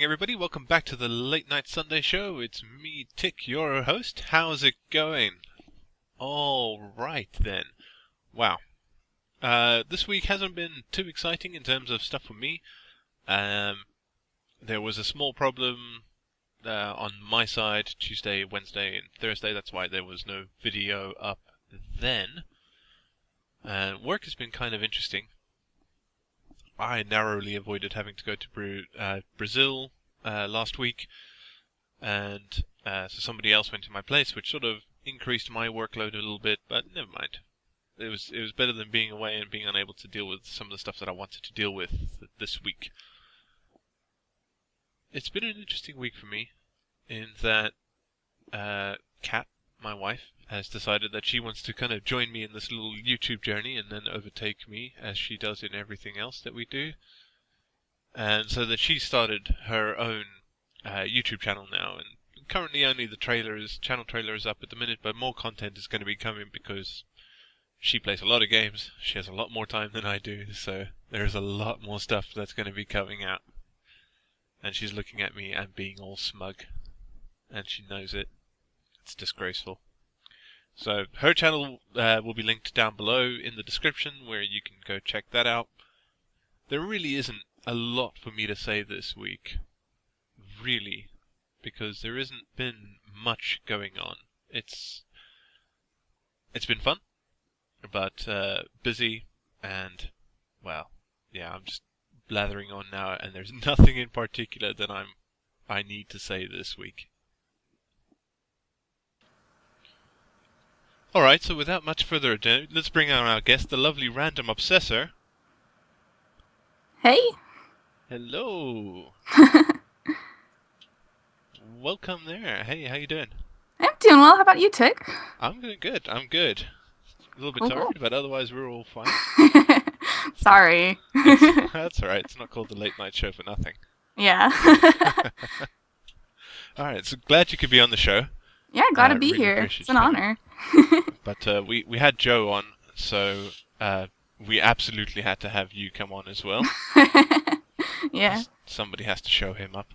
everybody. Welcome back to the Late Night Sunday Show. It's me, Tick, your host. How's it going? All right, then. Wow. This week hasn't been too exciting in terms of stuff for me. There was a small problem on my side Tuesday, Wednesday, and Thursday. That's why there was no video up then. Work has been kind of interesting. I narrowly avoided having to go to Brazil last week, and so somebody else went to my place, which sort of increased my workload a little bit, but never mind. It was better than being away and being unable to deal with some of the stuff that I wanted to deal with this week. It's been an interesting week for me, in that Kat, my wife, has decided that she wants to kind of join me in this little YouTube journey and then overtake me, as she does in everything else that we do. And so that she started her own YouTube channel now, and currently only the channel trailer is up at the minute, but more content is going to be coming because she plays a lot of games, she has a lot more time than I do, so there's a lot more stuff that's going to be coming out. And she's looking at me and being all smug, and she knows it. It's disgraceful. So her channel will be linked down below in the description, where you can go check that out. There really isn't a lot for me to say this week, really, because there isn't been much going on. It's been fun, but busy, and well, yeah, I'm just blathering on now, and there's nothing in particular that I need to say this week. Alright, so without much further ado, let's bring on our guest, the lovely random Obsessor. Hey! Hello! Welcome there. Hey, how you doing? I'm doing well. How about you, Tick? I'm doing good. I'm good. A little bit Cool. tired, but otherwise we're all fine. Sorry. That's alright. It's not called the Late Night Show for nothing. Yeah. Alright, so glad you could be on the show. Yeah, glad to be really here. appreciate It's an you honor. But we had Joe on, so we absolutely had to have you come on as well. Yeah. Somebody has to show him up.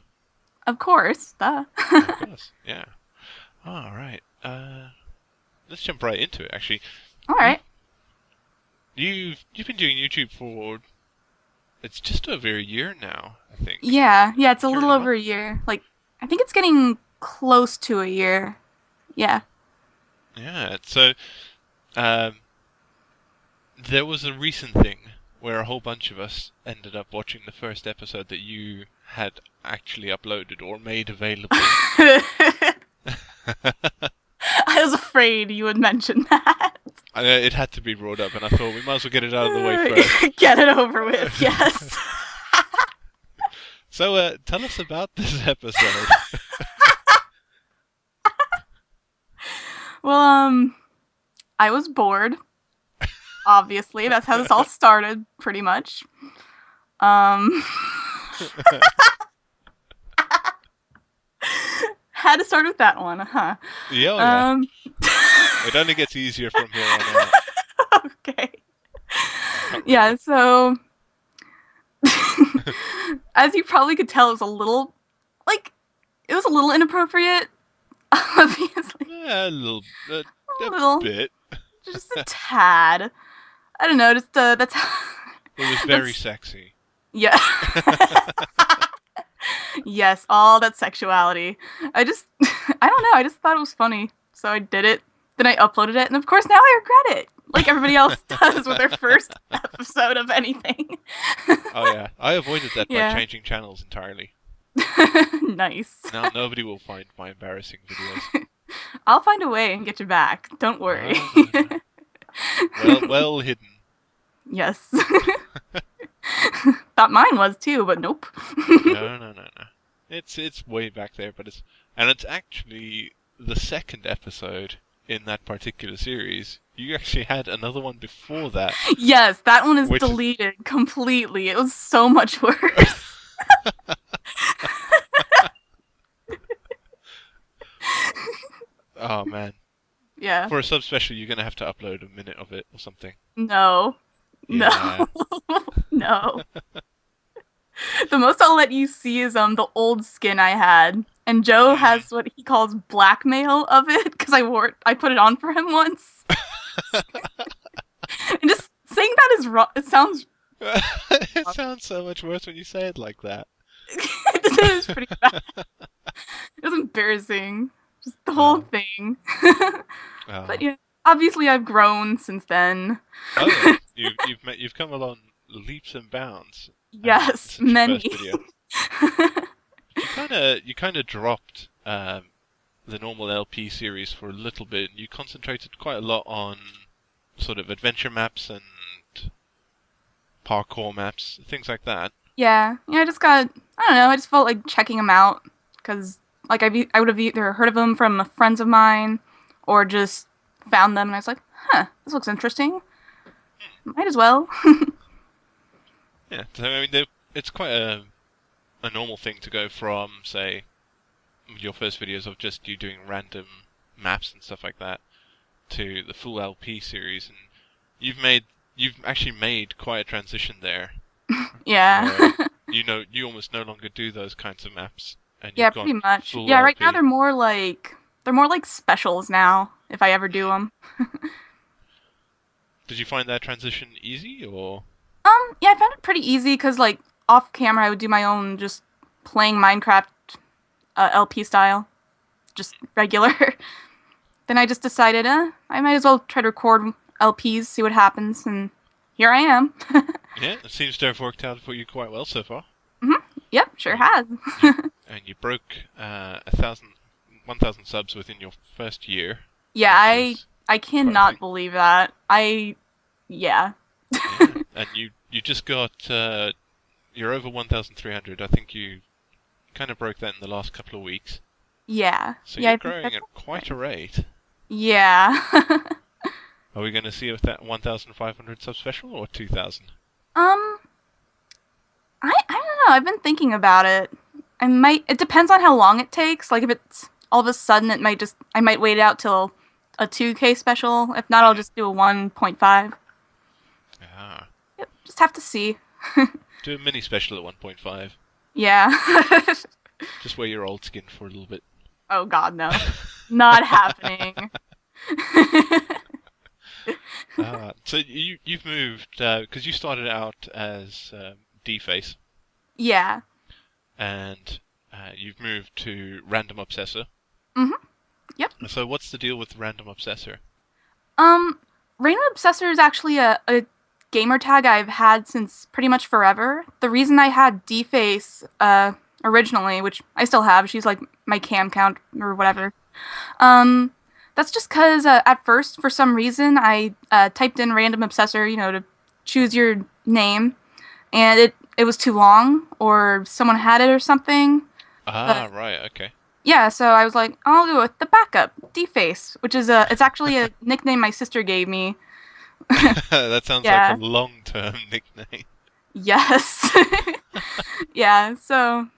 Of course. Duh. Of course, yeah. Alright, let's jump right into it, actually. Alright. You've been doing YouTube for... It's just over a year now, I think. Yeah, it's a Sure, little what? over a year. Like, I think it's getting close to a year. Yeah. Yeah, so there was a recent thing where a whole bunch of us ended up watching the first episode that you had actually uploaded or made available. I was afraid you would mention that. It had to be brought up, and I thought we might as well get it out of the way first. Get it over with, yes. So, tell us about this episode. Well, I was bored. Obviously, that's how this all started, pretty much. Had to start with that one, huh? Yeah. It only gets easier from here on out. Okay. Yeah, so as you probably could tell, it was a little inappropriate. Obviously. Yeah, a little, a little. bit. Just a tad. I don't know, just that's It was very sexy. yeah. Yes, all that sexuality. I don't know, I just thought it was funny. So I did it, then I uploaded it, and of course now I regret it. Like everybody else does with their first episode of anything. Oh yeah, I avoided that by changing channels entirely. Nice. Now nobody will find my embarrassing videos. I'll find a way and get you back. Don't worry. Well hidden. Yes. Thought mine was too, but nope. No. It's way back there, but it's actually the second episode in that particular series. You actually had another one before that. Yes, that one is deleted completely. It was so much worse. Oh man. Yeah. For a subspecial, you're gonna have to upload a minute of it or something. No. Yeah. No. No. The most I'll let you see is the old skin I had, and Joe Mhm. has what he calls blackmail of it because I put it on for him once, and just saying that is wrong. It sounds It wrong. sounds so much worse when you say it like that. It is pretty bad. It was embarrassing, just the whole Oh, thing. But oh, yeah, obviously I've grown since then. oh yeah. You've come along leaps and bounds Yes, since your first many. video. But you kind of dropped the normal LP series for a little bit. You concentrated quite a lot on sort of adventure maps and parkour maps, things like that. Yeah, I just got, I don't know, I just felt like checking them out because, like, I would have either heard of them from friends of mine or just found them and I was like, huh, this looks interesting. Might as well. Yeah, so I mean, it's quite a normal thing to go from, say, your first videos of just you doing random maps and stuff like that to the full LP series, and you've actually made quite a transition there, Yeah. where you almost no longer do those kinds of maps, and Yeah, you've pretty gone much. full Yeah, right now LP. they're more like specials now if I ever do them. Did you find that transition easy, or? Yeah, I found it pretty easy because like off camera I would do my own just playing Minecraft LP style, just regular. Then I just decided, I might as well try to record LPs, see what happens, and here I am. Yeah, it seems to have worked out for you quite well so far. Hmm. Yep, sure You has. you and you broke 1,000 subs within your first year, Yeah, which I is I quite a cannot thing. believe that. Yeah. Yeah, and you just got you're over 1,300. I think you kind of broke that in the last couple of weeks. Yeah. So Yeah, you're I think growing that's at quite a okay. rate. Yeah. Are we going to see with that 1,500 sub special or 2,000? um, I don't know. I've been thinking about it. I might. It depends on how long it takes. Like if it's all of a sudden, I might wait out till a 2K special. If not, I'll Hmm. just do a 1.5. Ah, Yep, just have to see. do a mini special at 1.5. Yeah. Just wear your old skin for a little bit. Oh God, no, not happening. So you've moved because you started out as D-Face, Yeah. and you've moved to Random Obsessor. Mhm. Yep. So what's the deal with Random Obsessor? Um, Rainbow Obsessor is actually a gamer tag I've had since pretty much forever. The reason I had Deface originally, which I still have, she's like my cam count or Hmm. whatever. Um, that's just because at first, for some reason, I typed in Random Obsessor, to choose your name, and it was too long, or someone had it or something. Ah, But right, okay. yeah, so I was like, I'll go with the backup, Deface, which is it's actually a nickname my sister gave me. That sounds like a Yeah. long-term nickname. Yes. Yeah. So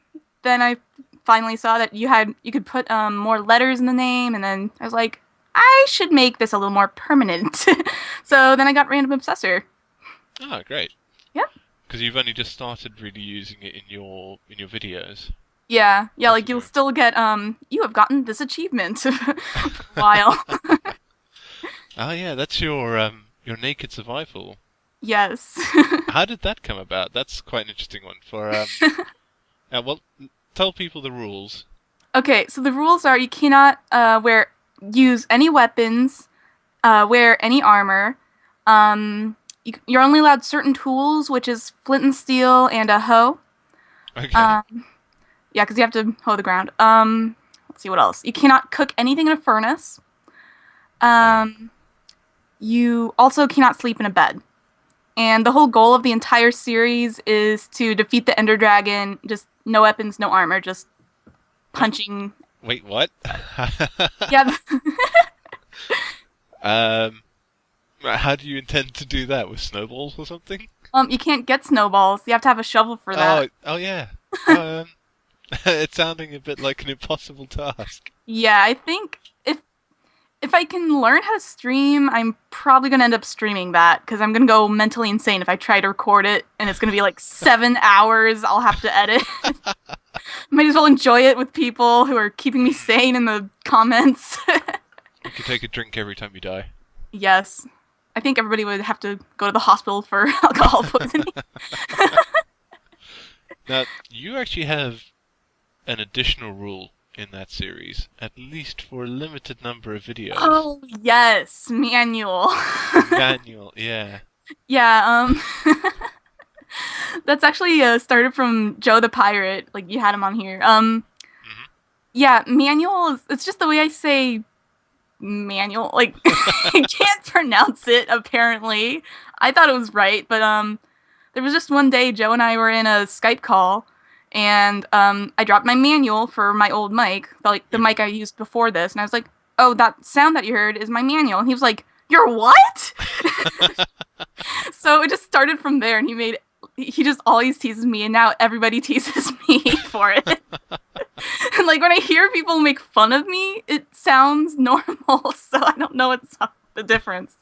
then I finally saw that you could put more letters in the name, and then I was like, I should make this a little more permanent. So then I got Random Obsessor. Ah, great. Yep. Because you've only just started really using it in your videos. Yeah. Yeah. That's Like a you'll new. still get you have gotten this achievement for a while. Oh yeah, that's your naked survival. Yes. How did that come about? That's quite an interesting one. Well, tell people the rules. Okay. So the rules are you cannot use any weapons, wear any armor. You're only allowed certain tools, which is flint and steel and a hoe. Okay. Um, yeah, because you have to hoe the ground. Let's see what else. You cannot cook anything in a furnace. Wow. Um, you also cannot sleep in a bed. And the whole goal of the entire series is to defeat the Ender Dragon. Just no weapons, no armor, just Wait, punching. wait, what? Yeah. um, how do you intend to do that with snowballs or something? You can't get snowballs. You have to have a shovel for that. Oh yeah. Um, it's sounding a bit like an impossible task. Yeah, I think if if I can learn how to stream, I'm probably gonna end up streaming that because I'm gonna go mentally insane if I try to record it and it's gonna be like 7 hours I'll have to edit. Might as well enjoy it with people who are keeping me sane in the comments. You can take a drink every time you die. Yes. I think everybody would have to go to the hospital for alcohol poisoning. Now, you actually have an additional rule in that series, at least for a limited number of videos. Oh, yes, manual. Manual, yeah. Yeah, that's actually started from Joe the Pirate. Like, you had him on here. Yeah, manual it's just the way I say manual. Like, I can't pronounce it, apparently. I thought it was right, but, there was just one day Joe and I were in a Skype call, and I dropped my manual for my old mic, like the mic I used before this, and I was like, "Oh, that sound that you heard is my manual." And he was like, "You're what?" So it just started from there, and he just always teases me, and now everybody teases me for it. And like when I hear people make fun of me, it sounds normal, so I don't know what's the difference.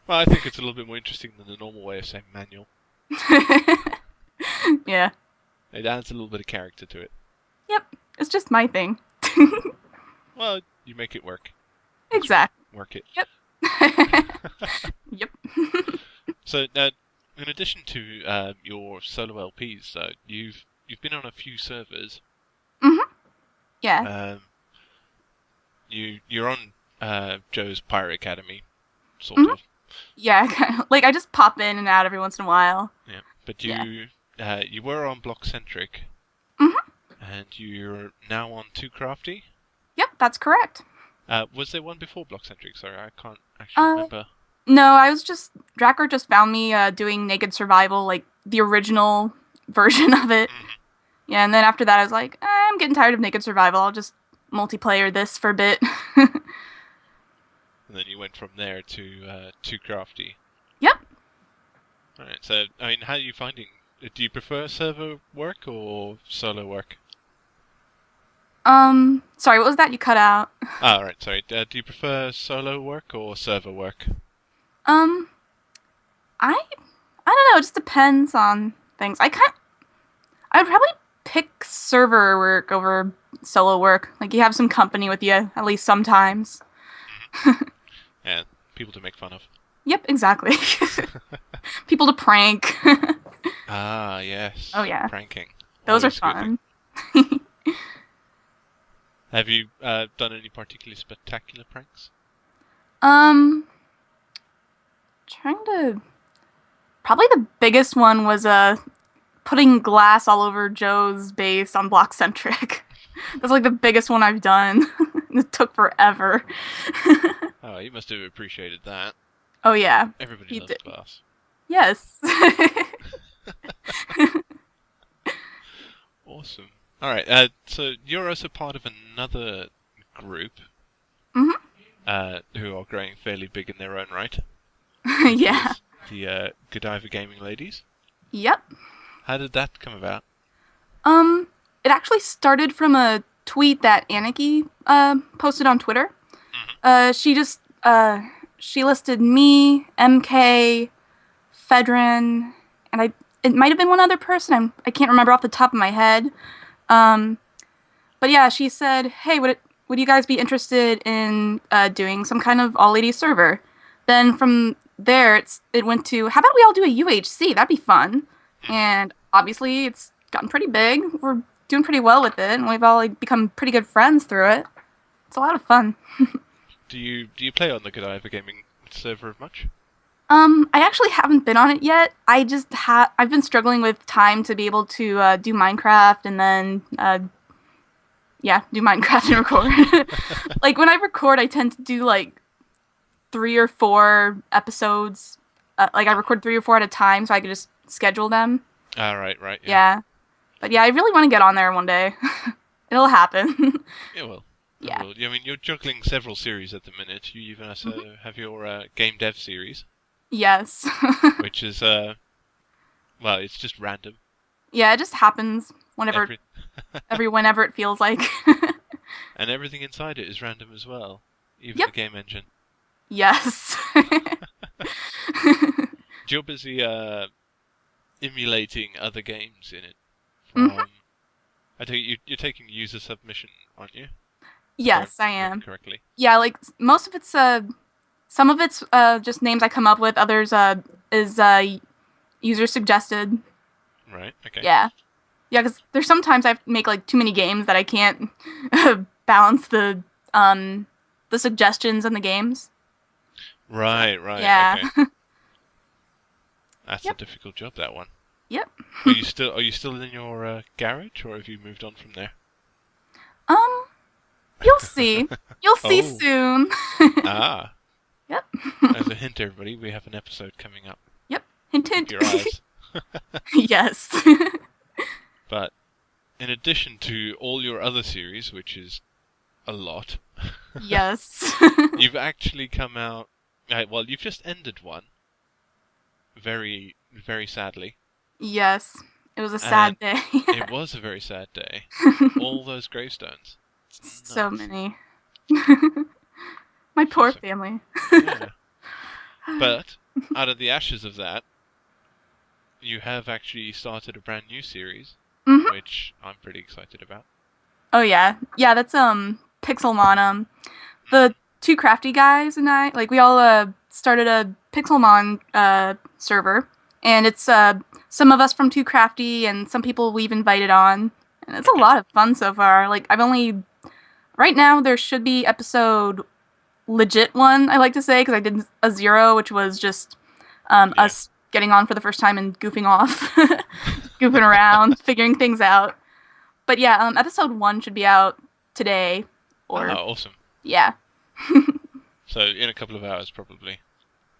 Well, I think it's a little bit more interesting than the normal way of saying manual. Yeah. It adds a little bit of character to it. Yep. It's just my thing. Well, you make it work. Exactly. Work it. Yep. Yep. So now, in addition to your solo LPs, you've been on a few servers. Yeah. You're on Joe's Pirate Academy, sort of. Yeah. Like I just pop in and out every once in a while. Yeah, but you were on Blockcentric, and you're now on Too Crafty. Yep, that's correct. Was there one before Blockcentric? Sorry, I can't actually remember. No, I was just Dracker just found me doing Naked Survival, like the original version of it. Yeah, and then after that I was like, I'm getting tired of Naked Survival. I'll just multiplayer this for a bit. And then you went from there to Too Crafty. Yep. Alright, so, I mean, how are you finding... Do you prefer server work or solo work? Sorry, what was that you cut out? Ah, right, sorry. Do you prefer solo work or server work? I don't know, it just depends on things. I'd probably pick server work over solo work. Like, you have some company with you, at least sometimes. Yeah, people to make fun of. Yep, exactly. People to prank. Ah, yes. Oh, yeah. Pranking. Those are Always a good fun. thing. Have you done any particularly spectacular pranks? Probably the biggest one was putting glass all over Joe's base on Blockcentric. That's like the biggest one I've done. It took forever. Oh, you must have appreciated that. Oh yeah. Everybody loves glass. Yes. Awesome. Alright, so you're also part of another group who are growing fairly big in their own right. Yeah. The Godiva Gaming Ladies. Yep. How did that come about? It actually started from a tweet that Aniki posted on Twitter. She listed me, MK, Fedrin, and it might have been one other person. I can't remember off the top of my head. But yeah, she said, "Hey, would you guys be interested in doing some kind of all-ladies server?" Then from there, it went to, "How about we all do a UHC? That'd be fun." And obviously, it's gotten pretty big. We're doing pretty well with it, and we've all become pretty good friends through it. It's a lot of fun. Do you play on the Godiva Gaming server much? I actually haven't been on it yet. I've been struggling with time to be able to do Minecraft and then do Minecraft and record. Like when I record, I tend to do like 3 or 4 episodes. Like I record 3 or 4 at a time, so I can just schedule them. Ah, right, Yeah. But yeah, I really want to get on there one day. It'll happen. It will. Yeah. It will. I mean, you're juggling several series at the minute. You even also have your game dev series. Yes. Which is, well, it's just random. Yeah, it just happens whenever it feels like. And everything inside it is random as well, even Yep. the game engine. Yes. You're busy emulating other games in it Mhm. from. I think you're taking user submission, aren't you? If I Yes, I remember am. correctly. Yeah, like most of it's some of it's just names I come up with. Others is user suggested. Right. Okay. Yeah. Yeah, because there's sometimes I make like too many games that I can't balance um the suggestions in the games. So Right. Right. yeah. Okay. That's a Yep. difficult job, that one. Yep. Are you still in your garage, or have you moved on from there? Um, you'll see. You'll see Oh. soon. Ah. Yep. As a hint, everybody, we have an episode coming up. Yep. Hint Keep hint. your eyes. Yes. But in addition to all your other series, which is a lot, Yes. you've actually come out. Well, you've just ended one, very, very sadly, Yes. It was a and sad day. it was a very sad day. All those gravestones. It's So nuts. many. My Feels poor like, family. yeah. But out of the ashes of that, you have actually started a brand new series, Mhm. which I'm pretty excited about. Oh yeah. Yeah, that's Pixelmon. The two crafty guys and I, like we all started a Pixelmon server, and it's some of us from Too Crafty and some people we've invited on, and it's a Okay. lot of fun so far. Like I've only right now there should be episode legit one, I like to say, because I did a 0, which was just Yeah. us getting on for the first time and goofing off, goofing around, figuring things out. But yeah, episode 1 should be out today, or Ah, awesome. yeah. So in a couple of hours, probably.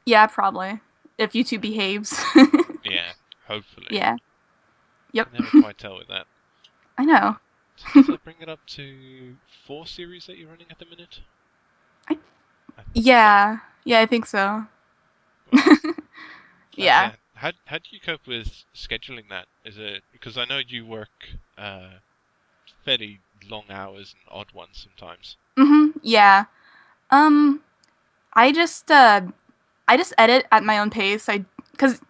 Yeah, probably. If YouTube behaves. Yeah, hopefully. Yeah. Yep. Can never quite tell with that. I know. So does that bring it up to 4 series that you're running at the minute? I- I think Yeah. Yeah, I think so. so. Wow. Yeah. How do you cope with scheduling that? Is it because I know you work fairly long hours and odd ones sometimes. Yeah. Um I just edit at my own pace. Cuz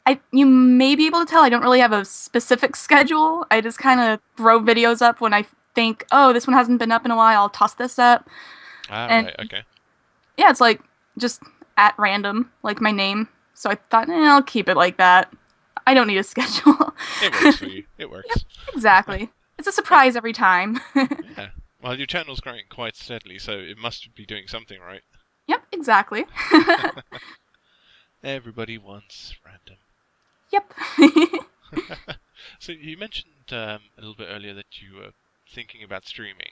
I you may be able to tell I don't really have a specific schedule. I just kind of throw videos up when I think, "Oh, this one hasn't been up in a while. I'll toss this up." Ah, And right, okay. yeah, it's like just at random, like my name. So I thought, I'll keep it like that. I don't need a schedule. It works for you. It Yep, works. exactly. It's a Right. surprise every time. Yeah. Well, your channel's growing quite steadily, so it must be doing something right. Yep, exactly. Everybody wants random. Yep. So you mentioned a little bit earlier that you were thinking about streaming.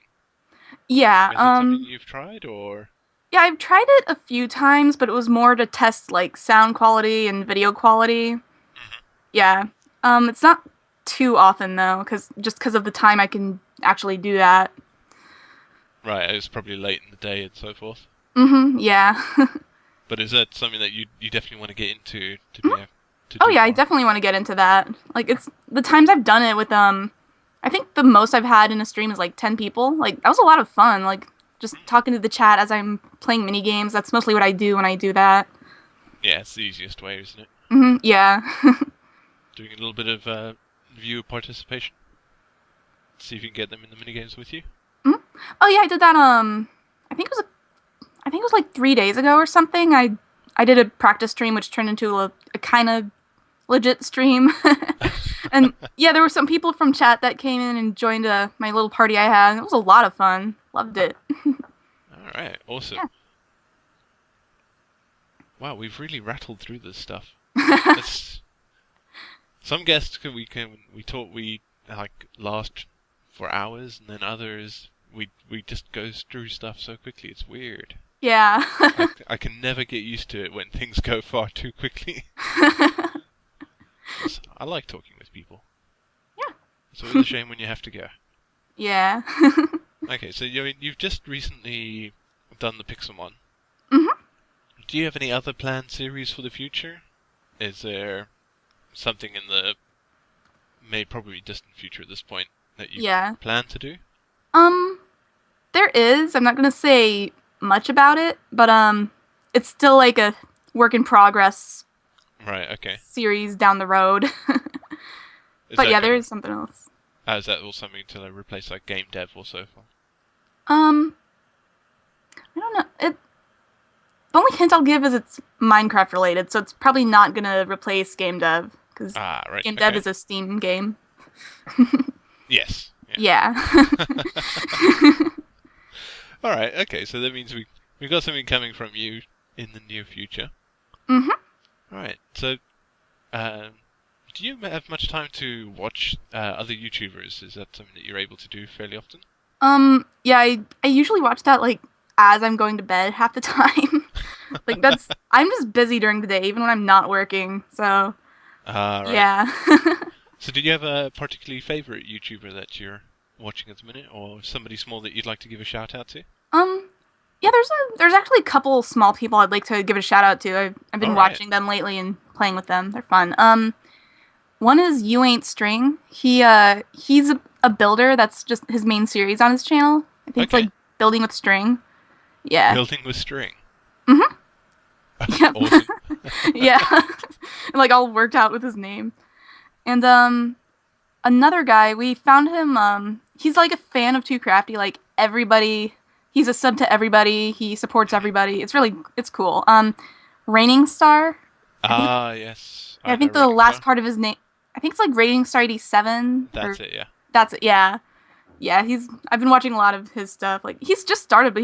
Yeah, Is it something you've tried, or? yeah, I've tried it a few times, but it was more to test like sound quality and video quality. Mhm. Yeah. It's not too often though, because of the time I can actually do that. Right, it's probably late in the day and so forth. Yeah. But is that something that you definitely want to get into to be able to Oh do yeah, I more? definitely want to get into that. Like it's the times I've done it with I think the most I've had in a stream is like 10 people. Like that was a lot of fun. Like just talking to the chat as I'm playing mini games. That's mostly what I do when I do that. Yeah, it's the easiest way, isn't it? Yeah. Doing a little bit of viewer participation. See if you can get them in the minigames with you. Oh yeah, I did that I think it was like 3 days ago or something. I did a practice stream which turned into a kind of legit stream. And yeah, there were some people from chat that came in and joined my little party I had. And it was a lot of fun. Loved it. Alright, awesome. Yeah. Wow, we've really rattled through this stuff. It's, some guests we thought we like last for hours, and then others we just go through stuff so quickly. It's weird. Yeah. I can never get used to it when things go far too quickly. I like talking with people. Yeah. It's always a shame when you have to go. Yeah. Okay, so you've just recently done the Pixelmon. Mhm. Do you have any other planned series for the future? Is there something in the probably distant future at this point that you Yeah. plan to do? Um There is. I'm not gonna say much about it, but it's still like a work in progress Right. Okay. series down the road. Is But that yeah, there gonna? is something else. Is that all something to like, replace like game dev or so forth? Um, I don't know. The only hint I'll give is it's Minecraft related, so it's probably not gonna replace game dev because Ah, right. game dev Okay. is a Steam game. Yes. Yeah. Yeah. All right. Okay. So that means we got something coming from you in the near future. Mhm. All right. So, um, do you have much time to watch other YouTubers? Is that something that you're able to do fairly often? Yeah, I usually watch that like as I'm going to bed half the time. Like I'm just busy during the day, even when I'm not working. So Ah, right. yeah. So, did you have a particularly favorite YouTuber that you're watching at the minute, or somebody small that you'd like to give a shout out to? um, yeah, there's actually a couple small people I'd like to give a shout out to. I've All been right. watching them lately and playing with them. They're fun. One is You Ain't String. He's a builder. That's just his main series on his channel. I think it's Okay. like building with string. Yeah. Building with string. Mhm. Yep. Awesome. Yeah. Like all worked out with his name. And another guy, we found him he's like a fan of Too Crafty, like everybody he's a sub to everybody, he supports everybody. It's cool. Raining Star. I think Ah, yes. yeah, I I know think the Raining last Star. part of his name I think it's like Raining Star 87 or That's it. Yeah. that's it, yeah. Yeah, I've been watching a lot of his stuff. Like he's just started, but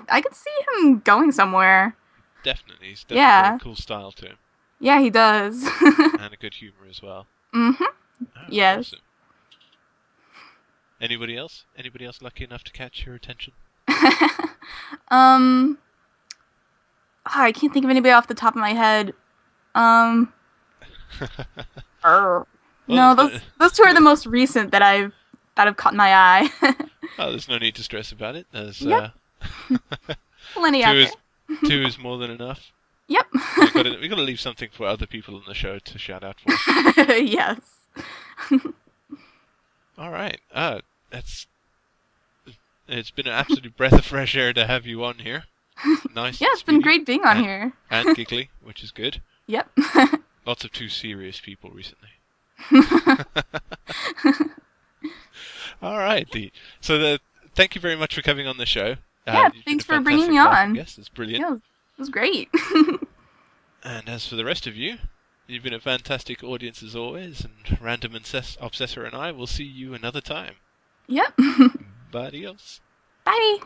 I could see him going somewhere. Definitely. He's definitely got Yeah. a cool style to him Yeah, he does. and a good humor as well. Mhm. Oh, Yes. awesome. Anybody else? Anybody else lucky enough to catch your attention? um I can't think of anybody off the top of my head. Um, Well, no, there's those two are the most recent that have caught my eye. oh, there's no need to stress about it. There's Yep. Plenty two out is there. two is more than enough. Yep. We got to leave something for other people in the show to shout out for. Yes. All right. It's been an absolute breath of fresh air to have you on here. Nice. Yeah, and it's been speedy great being on and, here. and giggly, which is good. Yep. Lots of too serious people recently. All right. Thank you very much for coming on the show. Yeah, You've been thanks a for bringing me fantastic on. Yes, it's brilliant. Yeah, it was great. And as for the rest of you, you've been a fantastic audience as always, and Random Obsessor and I will see you another time. Yep. Adios. Bye.